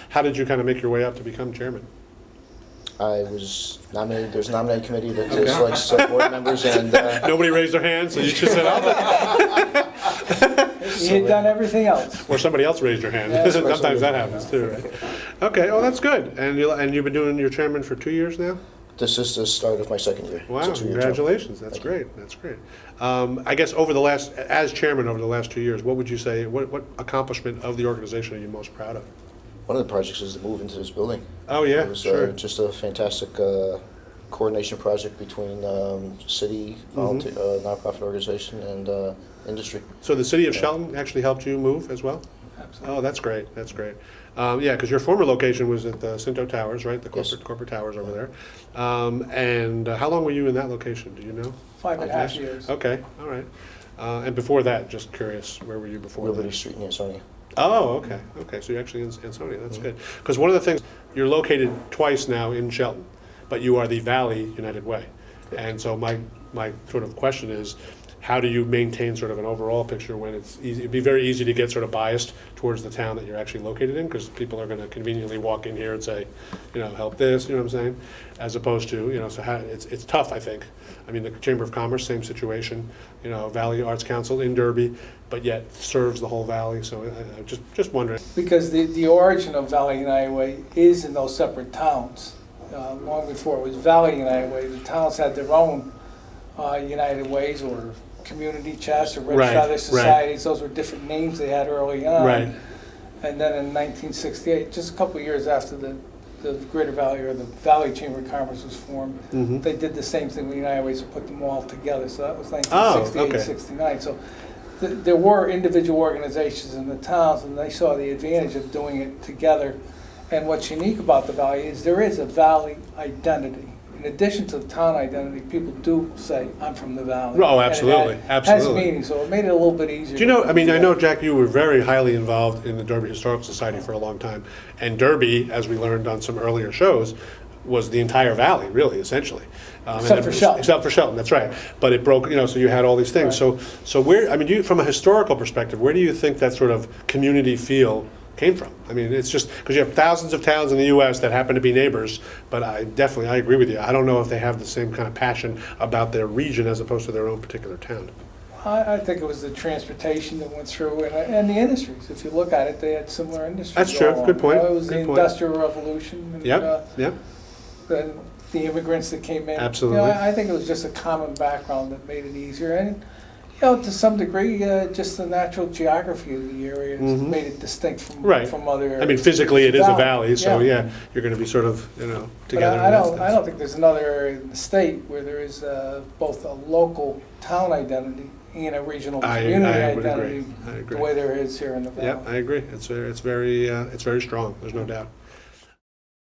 how did you kind of make your way up to become chairman? I was nominated. There's a nominating committee that selects board members, and Nobody raised their hand, so you just said, He had done everything else. or somebody else raised their hand. Yeah. Sometimes that happens too, right? Okay, oh, that's good. And you've been doing your chairman for 2 years now? this is the start of my second year. Wow, It's a 2-year term. congratulations. That's Thank you. great. That's great. I guess as chairman over the last 2 years, what would you say, what accomplishment of the organization are you most proud of? One of the projects is the move into this building. Oh, yeah, It was sure. just a fantastic coordination project between city, volunteer, nonprofit organization, and industry. So the city of Shelton actually helped you move as well? Absolutely. Oh, that's great, that's great. Yeah, because your former location was at the Cinto Towers, right? The Yes. corporate towers over there. And how long were you in that location, do you know? 5.5 years. Okay, all right. And before that, just curious, where were you before Liberty that? Street in Ansonia. Oh, okay, okay, so you're actually in Ansonia, that's good. Because one of the things, you're located twice now in Shelton, but you are the Valley United Way. And so my sort of question is, how do you maintain sort of an overall picture when it's easy? It'd be very easy to get sort of biased towards the town that you're actually located in, because people are gonna conveniently walk in here and say, help this, you know what I'm saying? As opposed to, so it's tough, I think. I mean, the Chamber of Commerce, same situation, Valley Arts Council in Derby, but yet serves the whole valley, so I just wondering. Because the origin of Valley United Way is in those separate towns. Long before it was Valley United Way, the towns had their own United Ways or community chests or red Right, feather right. societies. Those were different names they had early on. Right. And then in 1968, just a couple of years after the Greater Valley or the Valley Chamber of Commerce was formed, Mhm. they did the same thing with United Ways to put them all together. So that was Oh, 1968, okay. 69. So there were individual organizations in the towns, and they saw the advantage of doing it together. And what's unique about the Valley is there is a Valley identity. In addition to the town identity, people do say, I'm from the Valley. Oh, And it absolutely, has absolutely. meaning, so it made it a little bit easier. Do you know, to I mean, do I know, that. Jack, you were very highly involved in the Derby Historical Society for a long time. And Derby, as we learned on some earlier shows, was the entire valley, really, essentially. Except for Shelton. Except for Shelton, that's right. But it broke, so you had all these things. Right. So where, I mean, from a historical perspective, where do you think that sort of community feel came from? I mean, it's just, because you have thousands of towns in the US that happen to be neighbors, but I agree with you. I don't know if they have the same kind of passion about their region as opposed to their own particular town. I think it was the transportation that went through and the industries. If you look at it, they had similar industries. That's true. all Good point. along. It was the Good point. Industrial Revolution. And, Yep, yep. and the immigrants that came in. Absolutely. I think it was just a common background that made it easier. And, to some degree, just the natural geography of the area has Mhm. made it distinct Right. from other areas. I mean, physically, it is a valley, so Yeah. you're going to be sort of, But together. I in that don't sense. think there's another area in the state where there is both a local town identity and a regional community I would identity agree. I agree. the way there is here in the valley. Yeah, I agree. It's very strong. There's no doubt.